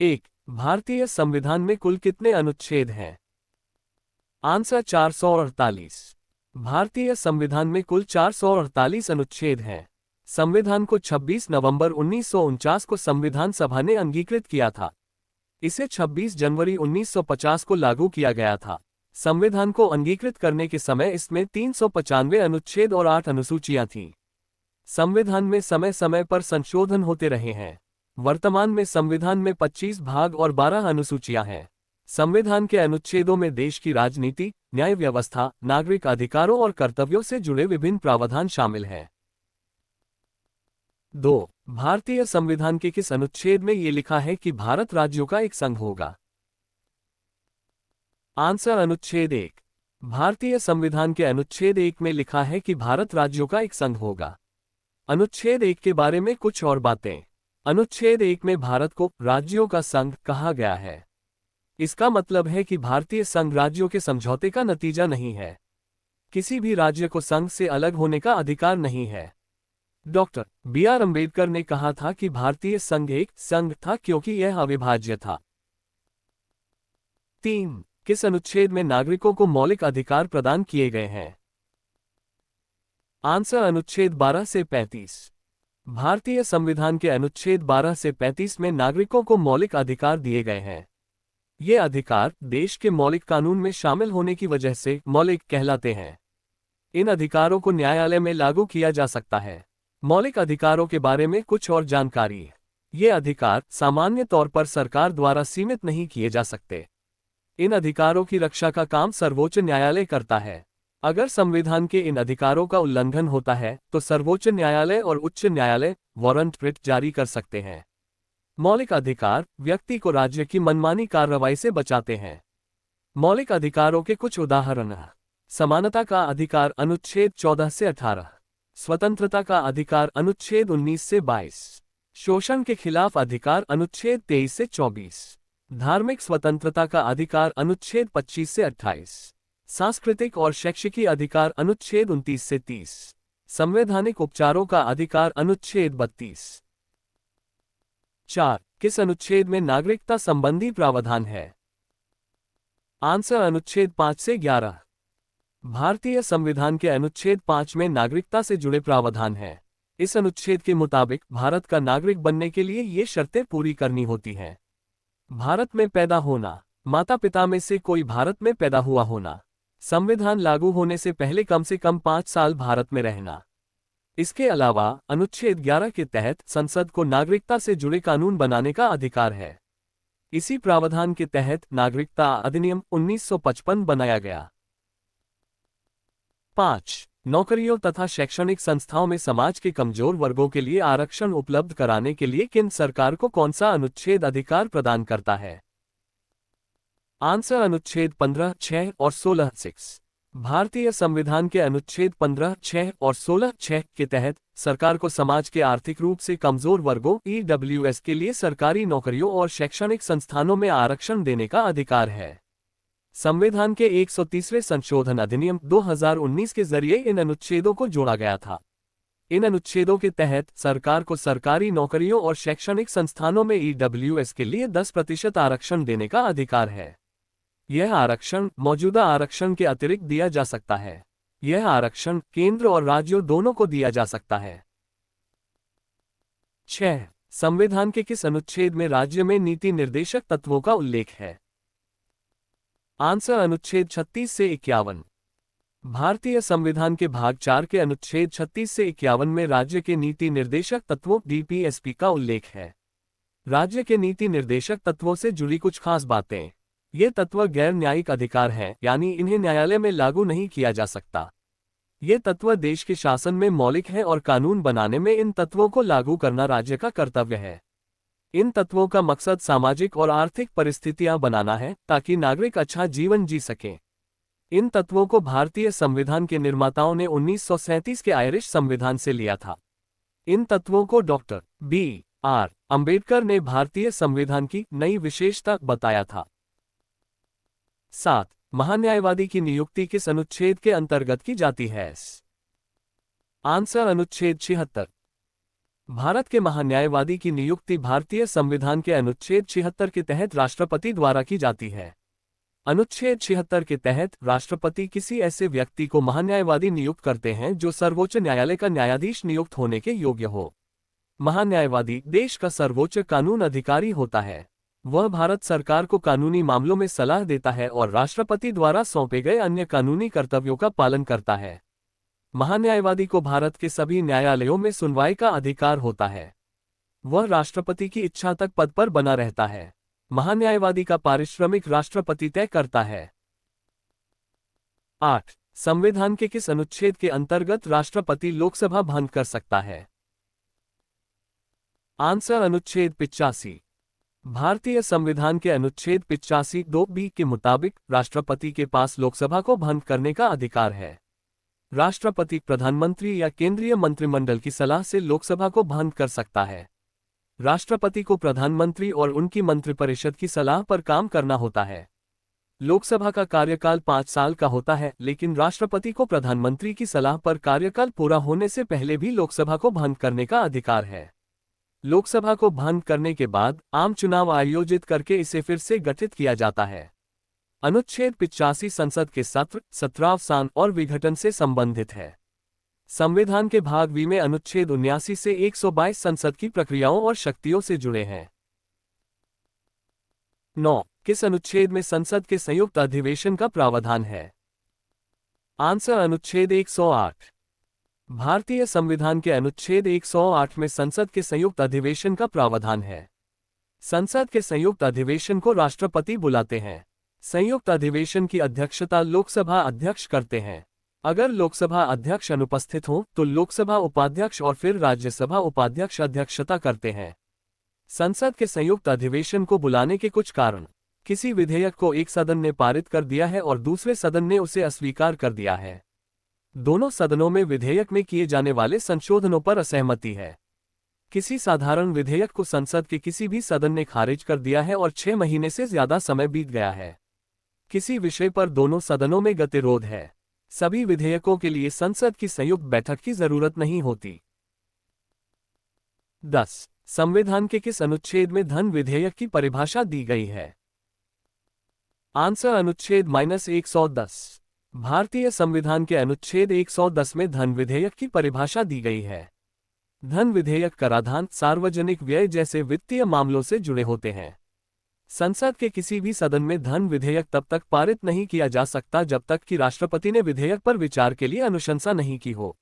एक, भारतीय संविधान में कुल कितने अनुच्छेद हैं? आंसर 448। भारतीय संविधान में कुल 448 अनुच्छेद हैं। संविधान को 26 नवंबर 1949 को संविधान सभा ने अंगीकृत किया था। इसे 26 जनवरी 1950 को लागू किया गया था। संविधान को अंगीकृत करने के समय इसमें 395 अनुच्छेद और 8 अनुसूचियां थीं। संविधान में समय समय पर संशोधन होते रहे हैं। वर्तमान में संविधान में 25 भाग और 12 अनुसूचियां हैं। संविधान के अनुच्छेदों में देश की राजनीति, न्याय व्यवस्था, नागरिक अधिकारों और कर्तव्यों से जुड़े विभिन्न प्रावधान शामिल हैं। 2. भारतीय संविधान के किस अनुच्छेद में ये लिखा है कि भारत राज्यों का एक संघ होगा? आंसर अनुच्छेद 1। भारतीय संविधान के अनुच्छेद 1 में लिखा है कि भारत राज्यों का एक संघ होगा। अनुच्छेद 1 के बारे में कुछ और बातें। अनुच्छेद 1 में भारत को राज्यों का संघ कहा गया है। इसका मतलब है कि भारतीय संघ राज्यों के समझौते का नतीजा नहीं है। किसी भी राज्य को संघ से अलग होने का अधिकार नहीं है। Doctor B R. अम्बेडकर ने कहा था कि भारतीय संघ एक संघ था क्योंकि यह अविभाज्य था। 3. किस अनुच्छेद में नागरिकों को मौलिक अधिकार प्रदान किए गए हैं? आंसर अनुच्छेद 12 से 35। भारतीय संविधान के अनुच्छेद 12 से 35 में नागरिकों को मौलिक अधिकार दिए गए हैं। ये अधिकार देश के मौलिक कानून में शामिल होने की वजह से मौलिक कहलाते हैं। इन अधिकारों को न्यायालय में लागू किया जा सकता है। मौलिक अधिकारों के बारे में कुछ और जानकारी। ये अधिकार सामान्य तौर पर सरकार द्वारा सीमित नहीं किए जा सकते। इन अधिकारों की रक्षा का काम सर्वोच्च न्यायालय करता है। अगर संविधान के इन अधिकारों का उल्लंघन होता है तो सर्वोच्च न्यायालय और उच्च न्यायालय वारंट रिट जारी कर सकते हैं। मौलिक अधिकार व्यक्ति को राज्य की मनमानी कार्रवाई से बचाते हैं। मौलिक अधिकारों के कुछ उदाहरण: समानता का अधिकार अनुच्छेद 14 से 18, स्वतंत्रता का अधिकार अनुच्छेद 19 से 22, शोषण के खिलाफ अधिकार अनुच्छेद 23 से 24, धार्मिक स्वतंत्रता का अधिकार अनुच्छेद 25 से 28, सांस्कृतिक और शैक्षिकी अधिकार अनुच्छेद 29 से 30, संवैधानिक उपचारों का अधिकार अनुच्छेद 32। 4. किस अनुच्छेद में नागरिकता संबंधी प्रावधान है? आंसर अनुच्छेद 5 से 11। भारतीय संविधान के अनुच्छेद 5 में नागरिकता से जुड़े प्रावधान हैं। इस अनुच्छेद के मुताबिक भारत का नागरिक बनने के लिए ये शर्तें पूरी करनी होती हैं: भारत में पैदा होना, माता पिता में से कोई भारत में पैदा हुआ होना, संविधान लागू होने से पहले कम से कम 5 साल भारत में रहना। इसके अलावा अनुच्छेद 11 के तहत संसद को नागरिकता से जुड़े कानून बनाने का अधिकार है। इसी प्रावधान के तहत नागरिकता अधिनियम 1955 बनाया गया। 5. नौकरियों तथा शैक्षणिक संस्थाओं में समाज के कमजोर वर्गों के लिए आरक्षण उपलब्ध कराने के लिए केंद्र सरकार को कौन सा अनुच्छेद अधिकार प्रदान करता है? आंसर अनुच्छेद 15, 6 और 16, 6। भारतीय संविधान के अनुच्छेद 15, 6 और 16, 6 के तहत सरकार को समाज के आर्थिक रूप से कमजोर वर्गों ईडब्ल्यूएस के लिए सरकारी नौकरियों और शैक्षणिक संस्थानों में आरक्षण देने का अधिकार है। संविधान के 130वें संशोधन अधिनियम 2019 के जरिए इन अनुच्छेदों को जोड़ा गया था। इन अनुच्छेदों के तहत सरकार को सरकारी नौकरियों और शैक्षणिक संस्थानों में ईडब्ल्यूएस के लिए 10% आरक्षण देने का अधिकार है। यह आरक्षण मौजूदा आरक्षण के अतिरिक्त दिया जा सकता है। यह आरक्षण केंद्र और राज्यों दोनों को दिया जा सकता है। 6. संविधान के किस अनुच्छेद में राज्य में नीति निर्देशक तत्वों का उल्लेख है? आंसर अनुच्छेद 36 से 51। भारतीय संविधान के भाग 4 के अनुच्छेद 36 से 51 में राज्य के नीति निर्देशक तत्वों डीपीएसपी का उल्लेख है। राज्य के नीति निर्देशक तत्वों से जुड़ी कुछ खास बातें। ये तत्व गैर न्यायिक अधिकार हैं, यानी इन्हें न्यायालय में लागू नहीं किया जा सकता। ये तत्व देश के शासन में मौलिक हैं और कानून बनाने में इन तत्वों को लागू करना राज्य का कर्तव्य है। इन तत्वों का मकसद सामाजिक और आर्थिक परिस्थितियां बनाना है ताकि नागरिक अच्छा जीवन जी सकें। इन तत्वों को भारतीय संविधान के निर्माताओं ने 1937 के आयरिश संविधान से लिया था। इन तत्वों को डॉक्टर बी.आर. अम्बेडकर ने भारतीय संविधान की नई विशेषता बताया था। 7. महान्यायवादी की नियुक्ति किस अनुच्छेद के अंतर्गत की जाती है? आंसर अनुच्छेद 76। भारत के महान्यायवादी की नियुक्ति भारतीय संविधान के अनुच्छेद 76 के तहत राष्ट्रपति द्वारा की जाती है। अनुच्छेद 76 के तहत राष्ट्रपति किसी ऐसे व्यक्ति को महान्यायवादी नियुक्त करते हैं जो सर्वोच्च न्यायालय का न्यायाधीश नियुक्त होने के योग्य हो। महान्यायवादी देश का सर्वोच्च कानून अधिकारी होता है। वह भारत सरकार को कानूनी मामलों में सलाह देता है और राष्ट्रपति द्वारा सौंपे गए अन्य कानूनी कर्तव्यों का पालन करता है। महान्यायवादी को भारत के सभी न्यायालयों में सुनवाई का अधिकार होता है। वह राष्ट्रपति की इच्छा तक पद पर बना रहता है। महान्यायवादी का पारिश्रमिक राष्ट्रपति तय करता है। 8. संविधान के किस अनुच्छेद के अंतर्गत राष्ट्रपति लोकसभा भंग कर सकता है? आंसर अनुच्छेद 85। भारतीय संविधान के अनुच्छेद 85 2B के मुताबिक राष्ट्रपति के पास लोकसभा को भंग करने का अधिकार है। राष्ट्रपति प्रधानमंत्री या केंद्रीय मंत्रिमंडल की सलाह से लोकसभा को भंग कर सकता है। राष्ट्रपति को प्रधानमंत्री और उनकी मंत्रिपरिषद की सलाह पर काम करना होता है। लोकसभा का कार्यकाल 5 साल का होता है, लेकिन राष्ट्रपति को प्रधानमंत्री की सलाह पर कार्यकाल पूरा होने से पहले भी लोकसभा को भंग करने का अधिकार है। लोकसभा को भंग करने के बाद आम चुनाव आयोजित करके इसे फिर से गठित किया जाता है। अनुच्छेद 85 संसद के सत्र, सत्रावसान और विघटन से संबंधित है। संविधान के भाग वी में अनुच्छेद 79 से 122 संसद की प्रक्रियाओं और शक्तियों से जुड़े हैं। 9. किस अनुच्छेद में संसद के संयुक्त अधिवेशन का प्रावधान है? आंसर अनुच्छेद 108। भारतीय संविधान के अनुच्छेद 108 में संसद के संयुक्त अधिवेशन का प्रावधान है। संसद के संयुक्त अधिवेशन को राष्ट्रपति बुलाते हैं। संयुक्त अधिवेशन की अध्यक्षता लोकसभा अध्यक्ष करते हैं। अगर लोकसभा अध्यक्ष अनुपस्थित हो तो लोकसभा उपाध्यक्ष और फिर राज्यसभा उपाध्यक्ष अध्यक्षता करते हैं। संसद के संयुक्त अधिवेशन को बुलाने के कुछ कारण: किसी विधेयक को एक सदन ने पारित कर दिया है और दूसरे सदन ने उसे अस्वीकार कर दिया है। दोनों सदनों में विधेयक में किए जाने वाले संशोधनों पर असहमति है। किसी साधारण विधेयक को संसद के किसी भी सदन ने खारिज कर दिया है और 6 महीने से ज्यादा समय बीत गया है। किसी विषय पर दोनों सदनों में गतिरोध है। सभी विधेयकों के लिए संसद की संयुक्त बैठक की जरूरत नहीं होती। 10. संविधान के किस अनुच्छेद में धन विधेयक की परिभाषा दी गई है? आंसर अनुच्छेद -110। भारतीय संविधान के अनुच्छेद 110 में धन विधेयक की परिभाषा दी गई है। धन विधेयक कराधान, सार्वजनिक व्यय जैसे वित्तीय मामलों से जुड़े होते हैं। संसद के किसी भी सदन में धन विधेयक तब तक पारित नहीं किया जा सकता जब तक कि राष्ट्रपति ने विधेयक पर विचार के लिए अनुशंसा नहीं की हो।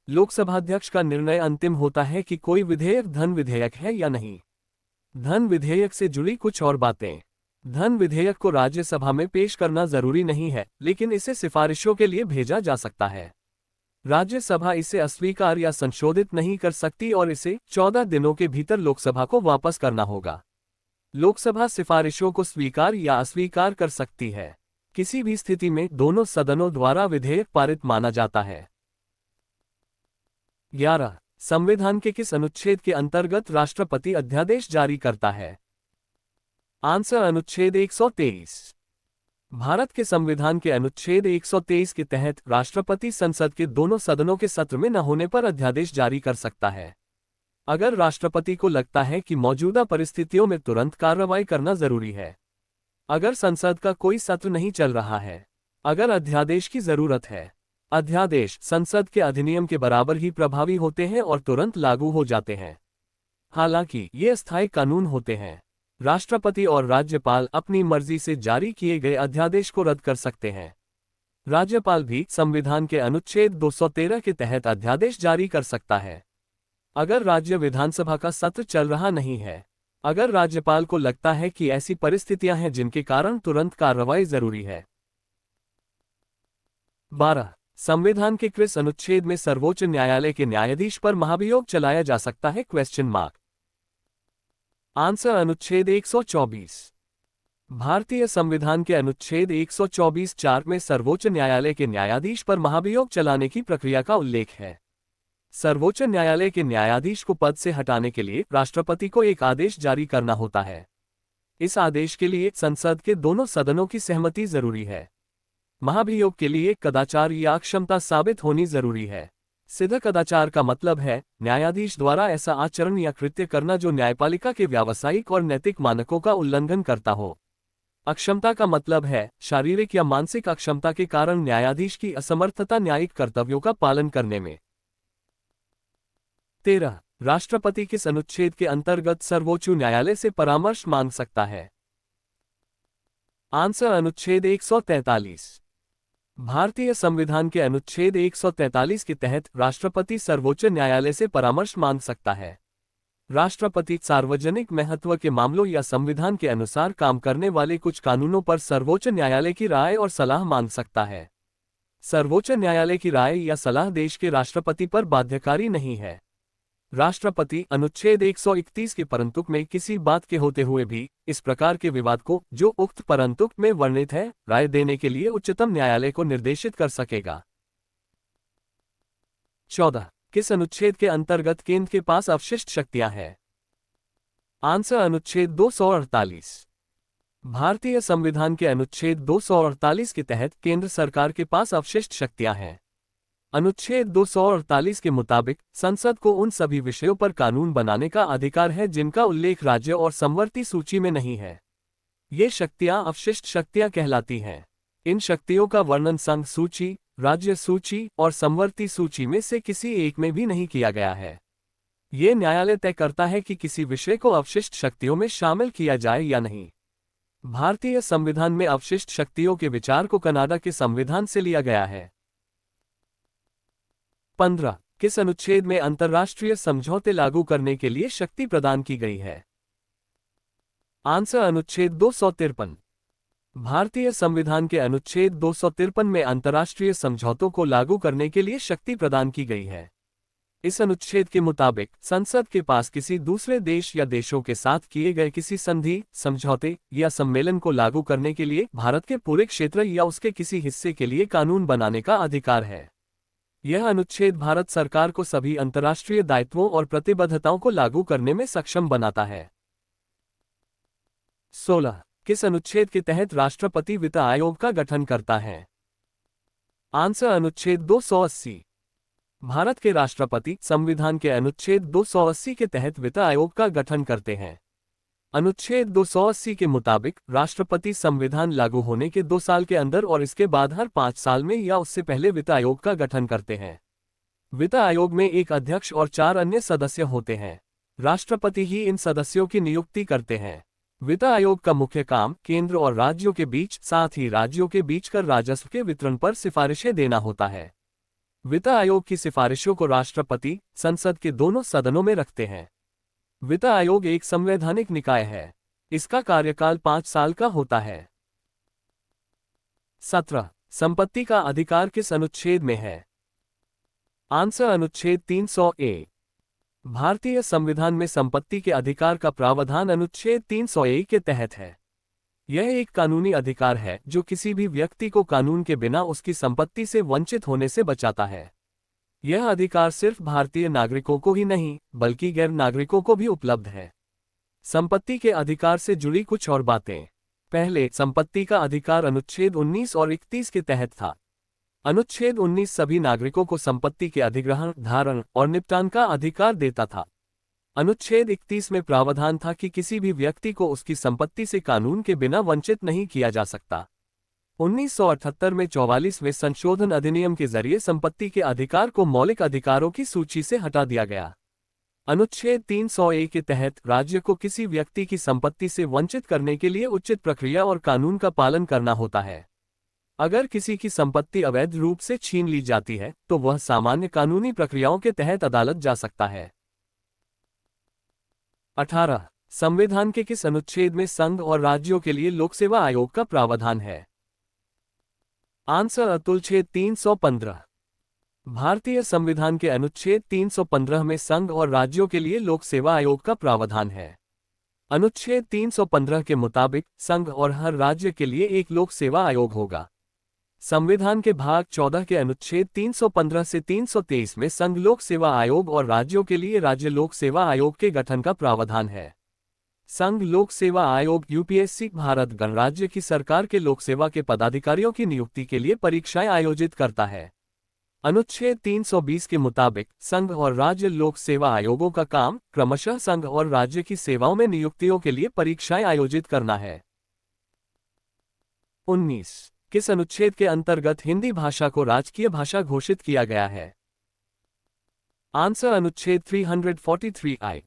लोकसभाध्यक्ष का निर्णय अंतिम होता है कि कोई विधेयक धन विधेयक है या नहीं। धन विधेयक से जुड़ी कुछ और बातें: धन विधेयक को राज्यसभा में पेश करना जरूरी नहीं है, लेकिन इसे सिफारिशों के लिए भेजा जा सकता है। राज्यसभा इसे अस्वीकार या संशोधित नहीं कर सकती और इसे 14 दिनों के भीतर लोकसभा को वापस करना होगा। लोकसभा सिफारिशों को स्वीकार या अस्वीकार कर सकती है। किसी भी स्थिति में दोनों सदनों द्वारा विधेयक पारित माना जाता है। 11. संविधान के किस अनुच्छेद के अंतर्गत राष्ट्रपति अध्यादेश जारी करता है? आंसर अनुच्छेद 123। भारत के संविधान के अनुच्छेद 123 के तहत राष्ट्रपति संसद के दोनों सदनों के सत्र में न होने पर अध्यादेश जारी कर सकता है। अगर राष्ट्रपति को लगता है कि मौजूदा परिस्थितियों में तुरंत कार्रवाई करना जरूरी है, अगर संसद का कोई सत्र नहीं चल रहा है, अगर अध्यादेश की जरूरत है। अध्यादेश संसद के अधिनियम के बराबर ही प्रभावी होते हैं और तुरंत लागू हो जाते हैं। हालांकि ये अस्थायी कानून होते हैं। राष्ट्रपति और राज्यपाल अपनी मर्जी से जारी किए गए अध्यादेश को रद्द कर सकते हैं। राज्यपाल भी संविधान के अनुच्छेद 213 के तहत अध्यादेश जारी कर सकता है। अगर राज्य विधानसभा का सत्र चल रहा नहीं है, अगर राज्यपाल को लगता है कि ऐसी परिस्थितियां हैं जिनके कारण तुरंत कार्रवाई जरूरी है। 12. संविधान के किस अनुच्छेद में सर्वोच्च न्यायालय के न्यायाधीश पर महाभियोग चलाया जा सकता है? आंसर अनुच्छेद 124। भारतीय संविधान के अनुच्छेद 124(4) में सर्वोच्च न्यायालय के न्यायाधीश पर महाभियोग चलाने की प्रक्रिया का उल्लेख है। सर्वोच्च न्यायालय के न्यायाधीश को पद से हटाने के लिए राष्ट्रपति को एक आदेश जारी करना होता है। इस आदेश के लिए संसद के दोनों सदनों की सहमति जरूरी है। महाभियोग के लिए कदाचार या अक्षमता साबित होनी जरूरी है। सिद्ध कदाचार का मतलब है न्यायाधीश द्वारा ऐसा आचरण या कृत्य करना जो न्यायपालिका के व्यावसायिक और नैतिक मानकों का उल्लंघन करता हो। अक्षमता का मतलब है शारीरिक या मानसिक अक्षमता के कारण न्यायाधीश की असमर्थता न्यायिक कर्तव्यों का पालन करने में। 13. राष्ट्रपति किस अनुच्छेद के अंतर्गत सर्वोच्च न्यायालय से परामर्श मांग सकता है? आंसर अनुच्छेद 143। भारतीय संविधान के अनुच्छेद 143 के तहत राष्ट्रपति सर्वोच्च न्यायालय से परामर्श मांग सकता है। राष्ट्रपति सार्वजनिक महत्व के मामलों या संविधान के अनुसार काम करने वाले कुछ कानूनों पर सर्वोच्च न्यायालय की राय और सलाह मांग सकता है। सर्वोच्च न्यायालय की राय या सलाह देश के राष्ट्रपति पर बाध्यकारी नहीं है। राष्ट्रपति अनुच्छेद 131 के परंतुक में किसी बात के होते हुए भी इस प्रकार के विवाद को जो उक्त परंतुक में वर्णित है राय देने के लिए उच्चतम न्यायालय को निर्देशित कर सकेगा। 14. किस अनुच्छेद के अंतर्गत केंद्र के पास अवशिष्ट शक्तियां हैं? आंसर अनुच्छेद 248। भारतीय संविधान के अनुच्छेद 248 के तहत केंद्र सरकार के पास अवशिष्ट शक्तियां हैं। अनुच्छेद 248 के मुताबिक संसद को उन सभी विषयों पर कानून बनाने का अधिकार है जिनका उल्लेख राज्य और समवर्ती सूची में नहीं है। ये शक्तियां अवशिष्ट शक्तियां कहलाती हैं। इन शक्तियों का वर्णन संघ सूची, राज्य सूची और समवर्ती सूची में से किसी एक में भी नहीं किया गया है। ये न्यायालय तय करता है कि किसी विषय को अवशिष्ट शक्तियों में शामिल किया जाए या नहीं। भारतीय संविधान में अवशिष्ट शक्तियों के विचार को कनाडा के संविधान से लिया गया है। 15. किस अनुच्छेद में अंतर्राष्ट्रीय समझौते लागू करने के लिए शक्ति प्रदान की गई है? आंसर अनुच्छेद 253। भारतीय संविधान के अनुच्छेद 253 में अंतर्राष्ट्रीय समझौतों को लागू करने के लिए शक्ति प्रदान की गई है। इस अनुच्छेद के मुताबिक संसद के पास किसी दूसरे देश या देशों के साथ किए गए किसी संधि, समझौते या सम्मेलन को लागू करने के लिए भारत के पूरे क्षेत्र या उसके किसी हिस्से के लिए कानून बनाने का अधिकार है। यह अनुच्छेद भारत सरकार को सभी अंतर्राष्ट्रीय दायित्वों और प्रतिबद्धताओं को लागू करने में सक्षम बनाता है। 16. किस अनुच्छेद के तहत राष्ट्रपति वित्त आयोग का गठन करता है? आंसर अनुच्छेद 280। भारत के राष्ट्रपति संविधान के अनुच्छेद 280 के तहत वित्त आयोग का गठन करते हैं। अनुच्छेद 280 के मुताबिक राष्ट्रपति संविधान लागू होने के 2 साल के अंदर और इसके बाद हर 5 साल में या उससे पहले वित्त आयोग का गठन करते हैं। वित्त आयोग में एक अध्यक्ष और 4 अन्य सदस्य होते हैं। राष्ट्रपति ही इन सदस्यों की नियुक्ति करते हैं। वित्त आयोग का मुख्य काम केंद्र और राज्यों के बीच, साथ ही राज्यों के बीच कर राजस्व के वितरण पर सिफारिशें देना होता है। वित्त आयोग की सिफारिशों को राष्ट्रपति संसद के दोनों सदनों में रखते हैं। वित्त आयोग एक संवैधानिक निकाय है। इसका कार्यकाल 5 साल का होता है। 17. संपत्ति का अधिकार किस अनुच्छेद में है? आंसर अनुच्छेद 300A। भारतीय संविधान में संपत्ति के अधिकार का प्रावधान अनुच्छेद 300A के तहत है। यह एक कानूनी अधिकार है जो किसी भी व्यक्ति को कानून के बिना उसकी संपत्ति से वंचित होने से बचाता है। यह अधिकार सिर्फ भारतीय नागरिकों को ही नहीं बल्कि गैर नागरिकों को भी उपलब्ध है। संपत्ति के अधिकार से जुड़ी कुछ और बातें। पहले, संपत्ति का अधिकार अनुच्छेद 19 और 31 के तहत था। अनुच्छेद 19 सभी नागरिकों को संपत्ति के अधिग्रहण, धारण और निपटान का अधिकार देता था। अनुच्छेद 31 में प्रावधान था कि किसी भी व्यक्ति को उसकी संपत्ति से कानून के बिना वंचित नहीं किया जा सकता। 1978 में 44वें संशोधन अधिनियम के जरिए संपत्ति के अधिकार को मौलिक अधिकारों की सूची से हटा दिया गया। अनुच्छेद 300A के तहत राज्य को किसी व्यक्ति की संपत्ति से वंचित करने के लिए उचित प्रक्रिया और कानून का पालन करना होता है। अगर किसी की संपत्ति अवैध रूप से छीन ली जाती है तो वह सामान्य कानूनी प्रक्रियाओं के तहत अदालत जा सकता है। 18. संविधान के किस अनुच्छेद में संघ और राज्यों के लिए लोक सेवा आयोग का प्रावधान है? आंसर अनुच्छेद 315। भारतीय संविधान के अनुच्छेद 315 में संघ और राज्यों के लिए लोक सेवा आयोग का प्रावधान है। अनुच्छेद 315 के मुताबिक संघ और हर राज्य के लिए एक लोक सेवा आयोग होगा। संविधान के भाग 14 के अनुच्छेद 315 से 323 में संघ लोक सेवा आयोग और राज्यों के लिए राज्य लोक सेवा आयोग के गठन का प्रावधान है। संघ लोक सेवा आयोग यूपीएससी भारत गणराज्य की सरकार के लोक सेवा के पदाधिकारियों की नियुक्ति के लिए परीक्षाएं आयोजित करता है। अनुच्छेद 320 के मुताबिक संघ और राज्य लोक सेवा आयोगों का काम क्रमशः संघ और राज्य की सेवाओं में नियुक्तियों के लिए परीक्षाएं आयोजित करना है। 19 किस अनुच्छेद के अंतर्गत हिंदी भाषा को राजकीय भाषा घोषित किया गया है? आंसर अनुच्छेद 343I।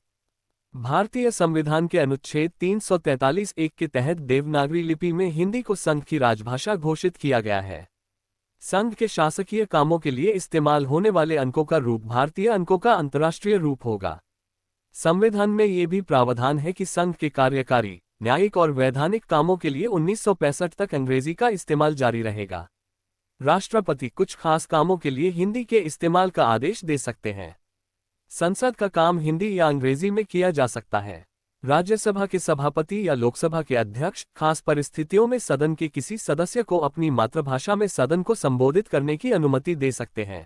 भारतीय संविधान के अनुच्छेद 343(1) के तहत देवनागरी लिपि में हिंदी को संघ की राजभाषा घोषित किया गया है। संघ के शासकीय कामों के लिए इस्तेमाल होने वाले अंकों का रूप भारतीय अंकों का अंतर्राष्ट्रीय रूप होगा। संविधान में ये भी प्रावधान है कि संघ के कार्यकारी, न्यायिक और वैधानिक कामों के लिए 1965 तक अंग्रेजी का इस्तेमाल जारी रहेगा। राष्ट्रपति कुछ खास कामों के लिए हिंदी के इस्तेमाल का आदेश दे सकते हैं। संसद का काम हिंदी या अंग्रेजी में किया जा सकता है। राज्यसभा के सभापति या लोकसभा के अध्यक्ष खास परिस्थितियों में सदन के किसी सदस्य को अपनी मातृभाषा में सदन को संबोधित करने की अनुमति दे सकते हैं।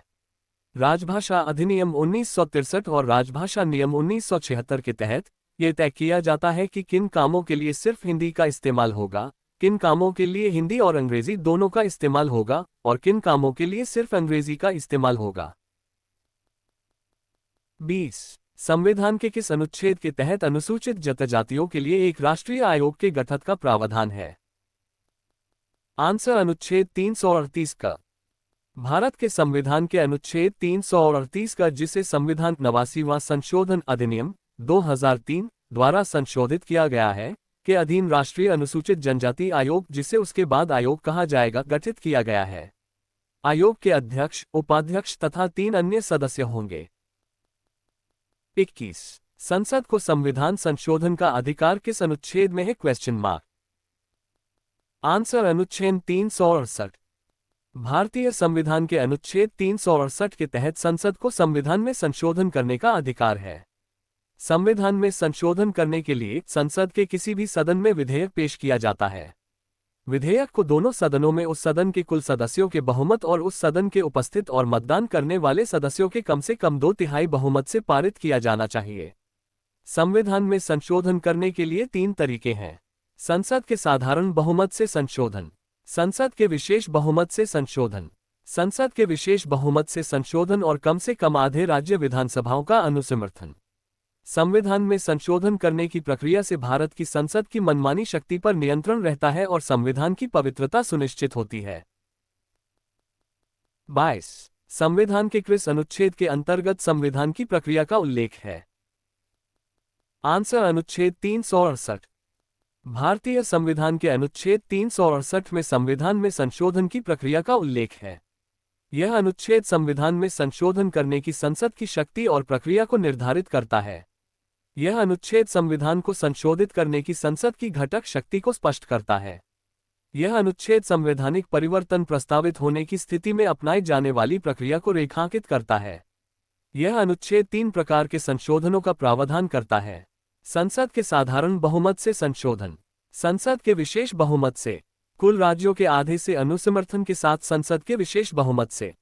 राजभाषा अधिनियम 1963 और राजभाषा नियम 1976 के तहत यह तय किया जाता है कि किन कामों के लिए सिर्फ हिंदी का इस्तेमाल होगा, किन कामों के लिए हिंदी और अंग्रेजी दोनों का इस्तेमाल होगा और किन कामों के लिए सिर्फ अंग्रेजी का इस्तेमाल होगा। 20 संविधान के किस अनुच्छेद के तहत अनुसूचित जनजातियों के लिए एक राष्ट्रीय आयोग के गठन का प्रावधान है? आंसर अनुच्छेद 338 का। भारत के संविधान के अनुच्छेद 338 का, जिसे संविधान 89वां संशोधन अधिनियम 2003 द्वारा संशोधित किया गया है, के अधीन राष्ट्रीय अनुसूचित जनजाति आयोग, जिसे उसके बाद आयोग कहा जाएगा, गठित किया गया है। आयोग के अध्यक्ष, उपाध्यक्ष तथा 3 अन्य सदस्य होंगे। 21 संसद को संविधान संशोधन का अधिकार किस अनुच्छेद में है? Question mark. आंसर अनुच्छेद 368। भारतीय संविधान के अनुच्छेद 368 के तहत संसद को संविधान में संशोधन करने का अधिकार है। संविधान में संशोधन करने के लिए संसद के किसी भी सदन में विधेयक पेश किया जाता है। विधेयक को दोनों सदनों में उस सदन के कुल सदस्यों के बहुमत और उस सदन के उपस्थित और मतदान करने वाले सदस्यों के कम से कम 2/3 बहुमत से पारित किया जाना चाहिए। संविधान में संशोधन करने के लिए 3 तरीके हैं: संसद के साधारण बहुमत से संशोधन, संसद के विशेष बहुमत से संशोधन, संसद के विशेष बहुमत से संशोधन और कम से कम आधे राज्य विधानसभाओं का अनुसमर्थन। संविधान में संशोधन करने की प्रक्रिया से भारत की संसद की मनमानी शक्ति पर नियंत्रण रहता है और संविधान की पवित्रता सुनिश्चित होती है। 22 संविधान के किस अनुच्छेद के अंतर्गत संविधान की प्रक्रिया का उल्लेख है? आंसर अनुच्छेद 368। भारतीय संविधान के अनुच्छेद 368 में संविधान में संशोधन की प्रक्रिया का उल्लेख है। यह अनुच्छेद संविधान में संशोधन करने की संसद की शक्ति और प्रक्रिया को निर्धारित करता है। यह अनुच्छेद संविधान को संशोधित करने की संसद की घटक शक्ति को स्पष्ट करता है। यह अनुच्छेद संवैधानिक परिवर्तन प्रस्तावित होने की स्थिति में अपनाई जाने वाली प्रक्रिया को रेखांकित करता है। यह अनुच्छेद 3 प्रकार के संशोधनों का प्रावधान करता है: संसद के साधारण बहुमत से संशोधन, संसद के विशेष बहुमत से, कुल राज्यों के आधे से अनुसमर्थन के साथ संसद के विशेष बहुमत से।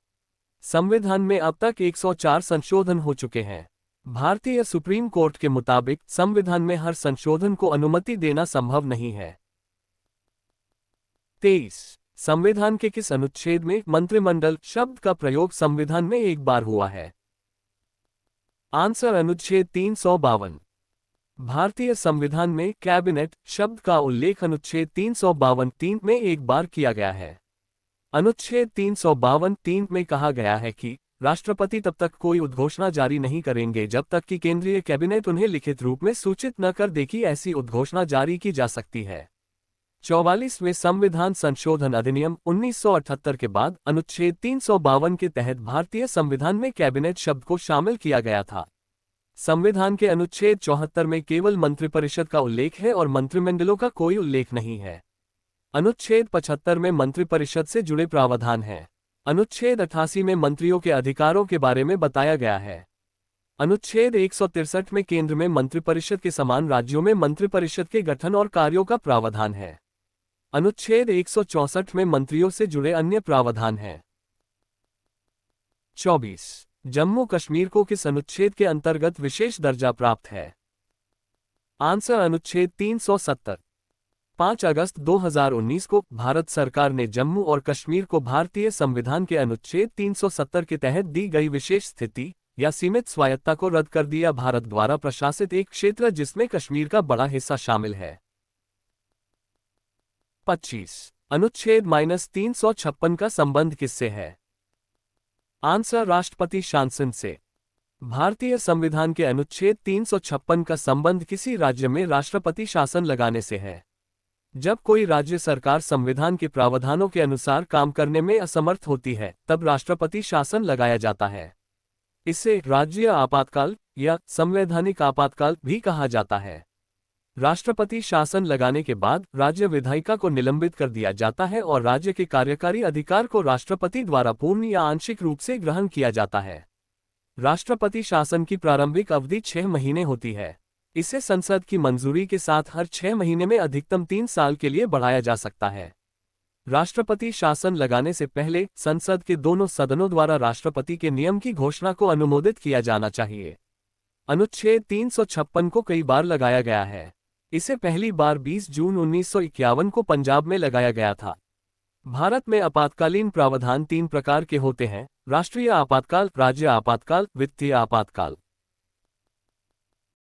संविधान में अब तक 104 संशोधन हो चुके हैं। भारतीय सुप्रीम कोर्ट के मुताबिक संविधान में हर संशोधन को अनुमति देना संभव नहीं है। 23 संविधान के किस अनुच्छेद में मंत्रिमंडल शब्द का प्रयोग संविधान में एक बार हुआ है? आंसर अनुच्छेद 352। भारतीय संविधान में कैबिनेट शब्द का उल्लेख अनुच्छेद 352(3) में एक बार किया गया है। अनुच्छेद 352(3) में कहा गया है कि राष्ट्रपति तब तक कोई उद्घोषणा जारी नहीं करेंगे जब तक कि केंद्रीय कैबिनेट उन्हें लिखित रूप में सूचित न कर दे कि ऐसी उद्घोषणा जारी की जा सकती है। 44वें संविधान संशोधन अधिनियम 1978 के बाद अनुच्छेद 352 के तहत भारतीय संविधान में कैबिनेट शब्द को शामिल किया गया था। संविधान के अनुच्छेद 74 में केवल मंत्रिपरिषद का उल्लेख है और मंत्रिमंडलों का कोई उल्लेख नहीं है। अनुच्छेद 75 में मंत्रिपरिषद से जुड़े प्रावधान हैं। अनुच्छेद 88 में मंत्रियों के अधिकारों के बारे में बताया गया है। अनुच्छेद 163 में केंद्र में मंत्रिपरिषद के समान राज्यों में मंत्रिपरिषद के गठन और कार्यों का प्रावधान है। अनुच्छेद 164 में मंत्रियों से जुड़े अन्य प्रावधान हैं। 24 जम्मू कश्मीर को किस अनुच्छेद के अंतर्गत विशेष दर्जा प्राप्त है? आंसर अनुच्छेद 370। 5 अगस्त 2019 को भारत सरकार ने जम्मू और कश्मीर को भारतीय संविधान के अनुच्छेद 370 के तहत दी गई विशेष स्थिति या सीमित स्वायत्ता को रद्द कर दिया। भारत द्वारा प्रशासित एक क्षेत्र जिसमें कश्मीर का बड़ा हिस्सा शामिल है। 25 अनुच्छेद -356 का संबंध किससे है? आंसर राष्ट्रपति शासन से। भारतीय संविधान के अनुच्छेद 356 का संबंध किसी राज्य में राष्ट्रपति शासन लगाने से है। जब कोई राज्य सरकार संविधान के प्रावधानों के अनुसार काम करने में असमर्थ होती है, तब राष्ट्रपति शासन लगाया जाता है। इसे राज्य आपातकाल या संवैधानिक आपातकाल भी कहा जाता है। राष्ट्रपति शासन लगाने के बाद राज्य विधायिका को निलंबित कर दिया जाता है और राज्य के कार्यकारी अधिकार को राष्ट्रपति द्वारा पूर्ण या आंशिक रूप से ग्रहण किया जाता है। राष्ट्रपति शासन की प्रारंभिक अवधि 6 महीने होती है। इसे संसद की मंजूरी के साथ हर 6 महीने में अधिकतम 3 साल के लिए बढ़ाया जा सकता है। राष्ट्रपति शासन लगाने से पहले संसद के दोनों सदनों द्वारा राष्ट्रपति के नियम की घोषणा को अनुमोदित किया जाना चाहिए। अनुच्छेद 356 को कई बार लगाया गया है। इसे पहली बार 20 जून 1951 को पंजाब में लगाया गया था। भारत में आपातकालीन प्रावधान 3 प्रकार के होते हैं: राष्ट्रीय आपातकाल, राज्य आपातकाल, वित्तीय आपातकाल।